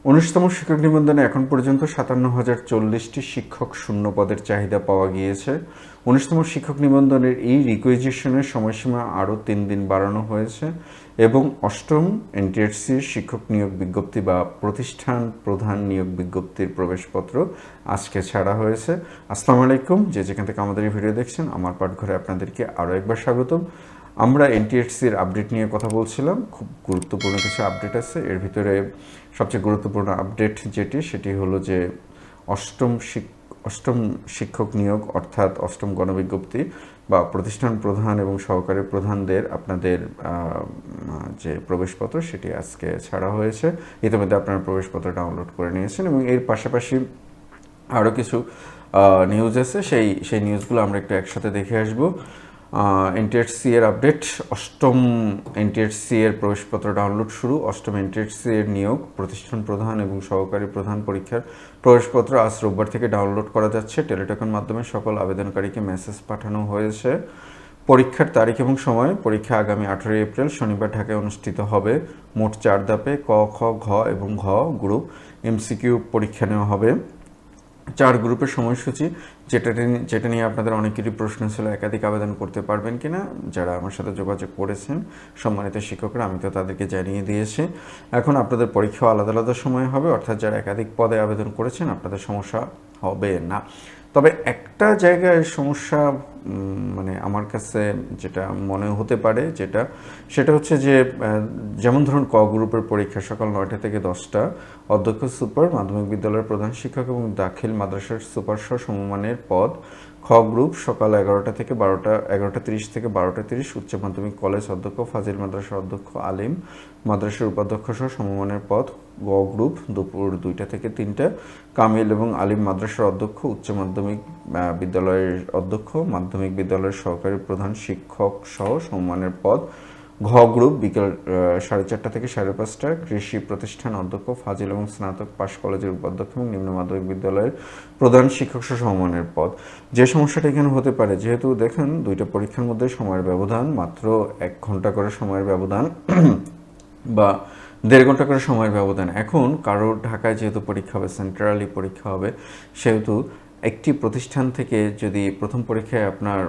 ১৯তম শিক্ষক নিবন্ধনে এখন পর্যন্ত ৫৭,০৪০টি শিক্ষক শূন্য পদের চাহিদা পাওয়া গিয়েছে। ১৯তম শিক্ষক নিবন্ধনের এই রিকুইজিশনের সময়সীমা আরও ৩ দিন বাড়ানো হয়েছে এবং অষ্টম এনটিআরসির শিক্ষক নিয়োগ বিজ্ঞপ্তি বা প্রতিষ্ঠান প্রধান নিয়োগ বিজ্ঞপ্তির প্রবেশপত্র আজকে ছাড়া হয়েছে। আসসালামু আলাইকুম, যেখান থেকে আমাদের এই ভিডিও দেখছেন, আমার পাঠঘরে আপনাদেরকে আরও একবার স্বাগতম। আমরা এনটিআরসির আপডেট নিয়ে কথা বলছিলাম। খুব গুরুত্বপূর্ণ কিছু আপডেট আছে। এর ভিতরে সবচেয়ে গুরুত্বপূর্ণ আপডেট যেটি হলো যে অষ্টম শিক্ষক নিয়োগ অর্থাৎ অষ্টম গণবিজ্ঞপ্তি বা প্রতিষ্ঠান প্রধান এবং সহকারী প্রধানদের আপনাদের যে প্রবেশপত্র সেটি আজকে ছাড়া হয়েছে। ইতিমধ্যে আপনারা প্রবেশপত্র ডাউনলোড করে নিয়েছেন এবং এর পাশাপাশি আরও কিছু নিউজ আছে। সেই নিউজগুলো আমরা একটু একসাথে দেখে আসবো। এনটিআরসি এর আপডেট, অষ্টম এনটিআরসি এর প্রবেশপত্র ডাউনলোড শুরু। অষ্টম এনটিআরসি এর নিয়োগ প্রতিষ্ঠান প্রধান এবং সহকারী প্রধান পরীক্ষার প্রবেশপত্র আজ রোববার থেকে ডাউনলোড করা যাচ্ছে। টেলিটকের মাধ্যমে সকল আবেদনকারীকে মেসেজ পাঠানো হয়েছে। পরীক্ষার তারিখ এবং সময়, পরীক্ষা আগামী 18 এপ্রিল শনিবার ঢাকায় অনুষ্ঠিত হবে। মোট 4 ধাপে ক, খ, ঘ এবং ঘ গ্রুপ এমসিকিউ পরীক্ষা নেওয়া হবে। 4 গ্রুপের সময়সূচি, যেটা নিয়ে আপনাদের অনেকেরই প্রশ্ন ছিল, একাধিক আবেদন করতে পারবেন কিনা। যারা আমার সাথে যোগাযোগ করেছেন সম্মানিত শিক্ষকরা, আমি তো তাদেরকে জানিয়ে দিয়েছি। এখন আপনাদের পরীক্ষা আলাদা আলাদা সময় হবে, অর্থাৎ যারা একাধিক পদে আবেদন করেছেন আপনাদের সমস্যা হবে না। তবে একটা জায়গায় সমস্যা মানে আমার কাছে যেটা মনে হতে পারে সেটা হচ্ছে যে যেমন ধরুন ক গ্রুপের পরীক্ষা সকাল 9টা থেকে 10টা, অধ্যক্ষ সুপার, মাধ্যমিক বিদ্যালয়ের প্রধান শিক্ষক এবং দাখিল মাদ্রাসার সুপার সহ সমমানের পদ। খ গ্রুপ সকাল 11:30 থেকে 12:30, উচ্চ মাধ্যমিক কলেজ অধ্যক্ষ, ফাজিল মাদ্রাসার অধ্যক্ষ, আলিম মাদ্রাসার উপাধ্যক্ষ সহ সমমানের পদ। গ গ্রুপ দুপুর 2টা থেকে 3টা, কামিল এবং আলিম মাদ্রাসার অধ্যক্ষ, উচ্চ মাধ্যমিক বিদ্যালয়ের অধ্যক্ষ, মাধ্যমিক বিদ্যালয়ের সহকারী প্রধান শিক্ষক সহ সমমানের পদ। ঘ গ্রুপ বিকেল 4:30 থেকে 5:30, কৃষি প্রতিষ্ঠান অধ্যক্ষ, ফাজিল এবং স্নাতক পাশ কলেজের উপাধ্যক্ষ এবং নিম্ন মাধ্যমিক বিদ্যালয়ের প্রধান শিক্ষক সহ সমমানের পদ। যে সমস্যাটা এখানে হতে পারে, যেহেতু দেখেন দুইটা পরীক্ষার মধ্যে সময়ের ব্যবধান মাত্র 1 ঘন্টা করে সময়ের ব্যবধান বা 1.5 ঘন্টা করে সময়ের ব্যবধান। এখন কারোর ঢাকায় যেহেতু পরীক্ষা হবে, সেন্ট্রালি পরীক্ষা হবে, সেহেতু একটি প্রতিষ্ঠান থেকে যদি প্রথম পরীক্ষায় আপনার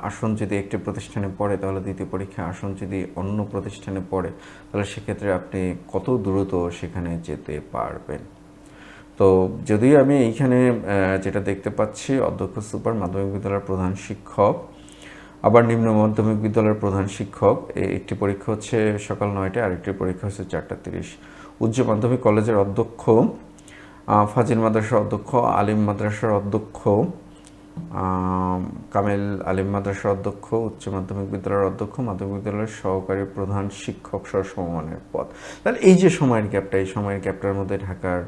আসন যদি একটি প্রতিষ্ঠানে পড়ে, তাহলে দ্বিতীয় পরীক্ষায় আসন যদি অন্য প্রতিষ্ঠানে পড়ে, তাহলে সেক্ষেত্রে আপনি কত দ্রুত সেখানে যেতে পারবেন। তো যদিও আমি এইখানে যেটা দেখতে পাচ্ছি, অধ্যক্ষ সুপার, মাধ্যমিক বিদ্যালয়ের প্রধান শিক্ষক, আবার নিম্ন মাধ্যমিক বিদ্যালয়ের প্রধান শিক্ষক, একটি পরীক্ষা হচ্ছে সকাল 9টায়, আরেকটি পরীক্ষা হচ্ছে 4:30। উচ্চ মাধ্যমিক কলেজের অধ্যক্ষ, ফাজিল মাদ্রাসার অধ্যক্ষ, আলিম মাদ্রাসার অধ্যক্ষ, কামেল আলিম মাদ্রাসার অধ্যক্ষ, উচ্চ মাধ্যমিক বিদ্যালয়ের অধ্যক্ষ, মাধ্যমিক বিদ্যালয়ের সহকারী প্রধান শিক্ষক সহ সমমানের পদ। তাহলে এই যে সময়ের গ্যাপটা, এই সময়ের গ্যাপটার মধ্যে ঢাকার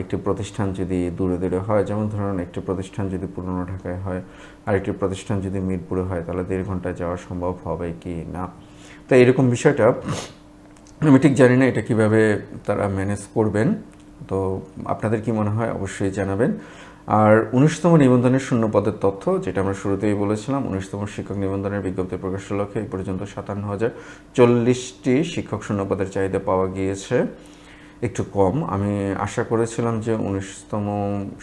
একটি প্রতিষ্ঠান যদি দূরে দূরে হয়, যেমন ধরুন একটি প্রতিষ্ঠান যদি পুরনো ঢাকায় হয় আর একটি প্রতিষ্ঠান যদি মিরপুরে হয়, তাহলে 1.5 ঘন্টায় যাওয়া সম্ভব হবে কি না। তো এরকম বিষয়টা আমি ঠিক জানি না এটা কিভাবে তারা ম্যানেজ করবেন। তো আপনাদের কি মনে হয় অবশ্যই জানাবেন। আর 19তম নিবন্ধনের শূন্য পদের তথ্য, যেটা আমরা শুরুতেই বলেছিলাম, 19তম শিক্ষক নিবন্ধনের বিজ্ঞপ্তি প্রকাশের লক্ষ্যে এই পর্যন্ত 57,040টি শিক্ষক শূন্য পদের চাহিদা পাওয়া গিয়েছে, একটু কম। আমি আশা করেছিলাম যে 19তম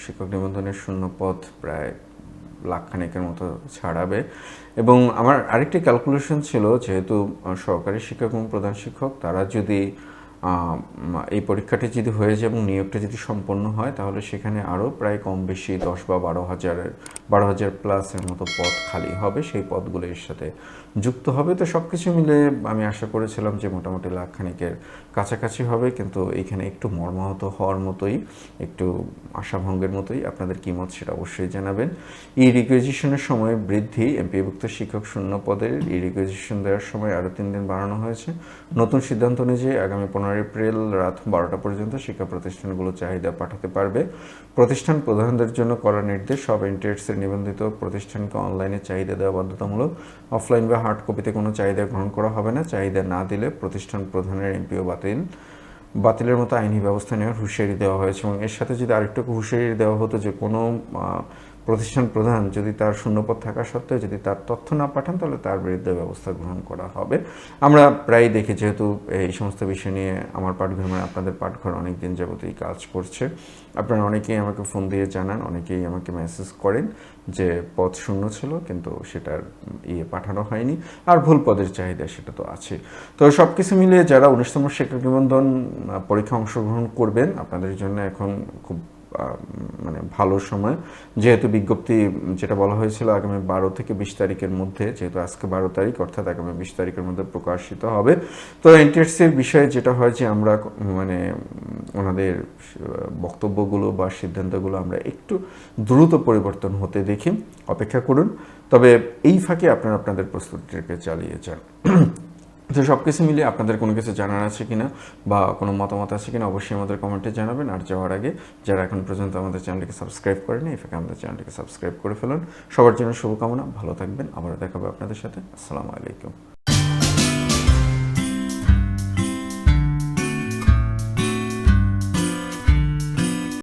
শিক্ষক নিবন্ধনের শূন্য পদ প্রায় লাখখানেকের মতো ছাড়াবে। এবং আমার আরেকটি ক্যালকুলেশন ছিল, যেহেতু সহকারী শিক্ষক এবং প্রধান শিক্ষক তারা যদি এই পরীক্ষাটি যদি হয়ে যায় এবং নিয়োগটা যদি সম্পন্ন হয়, তাহলে সেখানে আরও প্রায় কম বেশি 10 বা 12,000 প্লাসের মতো পদ খালি হবে, সেই পদগুলো এর সাথে যুক্ত হবে। তো সব কিছু মিলে আমি আশা করেছিলাম যে মোটামুটি লাখখানেকের কাছাকাছি হবে, কিন্তু এইখানে একটু মর্মাহত হওয়ার মতোই, একটু আশাভঙ্গের মতোই। আপনাদের কী মত সেটা অবশ্যই জানাবেন। ই রিকুইজিশনের সময় বৃদ্ধি, এমপিভুক্ত শিক্ষক শূন্য পদের ই রিকুইজিশন দেওয়ার সময় আরও 3 দিন বাড়ানো হয়েছে। নতুন সিদ্ধান্ত অনুযায়ী আগামী 15 এপ্রিল রাত 12টা পর্যন্ত শিক্ষা প্রতিষ্ঠানগুলো চাহিদা পাঠাতে পারবে। প্রতিষ্ঠান প্রধানদের জন্য করা নির্দেশ, সব এনটিআরসির নিবন্ধিত প্রতিষ্ঠানকে অনলাইনে চাহিদা দেওয়া বাধ্যতামূলক। অফলাইন বা হার্ড কপিতে কোনো চাহিদা গ্রহণ করা হবে না। চাহিদা না দিলে প্রতিষ্ঠান প্রধানের এমপিও বাতিলের মতো আইনি ব্যবস্থা নেওয়ার হুঁশিয়ারি দেওয়া হয়েছে। এবং এর সাথে যদি আরেকটু হুঁশিয়ারি দেওয়া হতো যে কোনো প্রতিষ্ঠান প্রধান যদি তার শূন্যপদ থাকা সত্ত্বেও যদি তার তথ্য না পাঠান তাহলে তার বিরুদ্ধে ব্যবস্থা গ্রহণ করা হবে। আমরা প্রায় দেখি, যেহেতু এই সমস্ত বিষয় নিয়ে আমার পাঠঘর মানে আপনাদের পাঠঘর অনেক দিন যাবতই কাজ করছে, আপনারা অনেকেই আমাকে ফোন দিয়ে জানান, অনেকেই আমাকে মেসেজ করেন যে পদ শূন্য ছিল কিন্তু সেটার পাঠানো হয়নি, আর ভুল পদের চাহিদা সেটা তো আছে। তো সব কিছু মিলিয়ে যারা 19তম শিক্ষক নিবন্ধন পরীক্ষা অংশগ্রহণ করবেন আপনাদের জন্য এখন খুব মানে ভালো সময়, যেহেতু বিজ্ঞপ্তি যেটা বলা হয়েছিল আগামী 12 থেকে 20 তারিখের মধ্যে, যেহেতু আজকে 12 তারিখ অর্থাৎ আগামী 20 তারিখের মধ্যে প্রকাশিত হবে। তো এনটিআরসির বিষয়ে যেটা হয় যে আমরা মানে ওনাদের বক্তব্যগুলো বা সিদ্ধান্তগুলো আমরা একটু দ্রুত পরিবর্তন হতে দেখি, অপেক্ষা করুন। তবে এই ফাঁকে আপনারা আপনাদের প্রস্তুতিটাকে চালিয়ে যান। তো সব কিছু মিলিয়ে আপনাদের কোনো কিছু জানার আছে কিনা বা কোনো মতামত আছে কিনা অবশ্যই আমাদের কমেন্টে জানাবেন। আর যাওয়ার আগে যারা এখন পর্যন্ত আমাদের চ্যানেলটিকে সাবস্ক্রাইব করেনি, এই ফাঁকে আমাদের চ্যানেলটিকে সাবস্ক্রাইব করে ফেলুন। সবার জন্য শুভকামনা, ভালো থাকবেন, আবার দেখা হবে আপনাদের সাথে। আসসালামু আলাইকুম।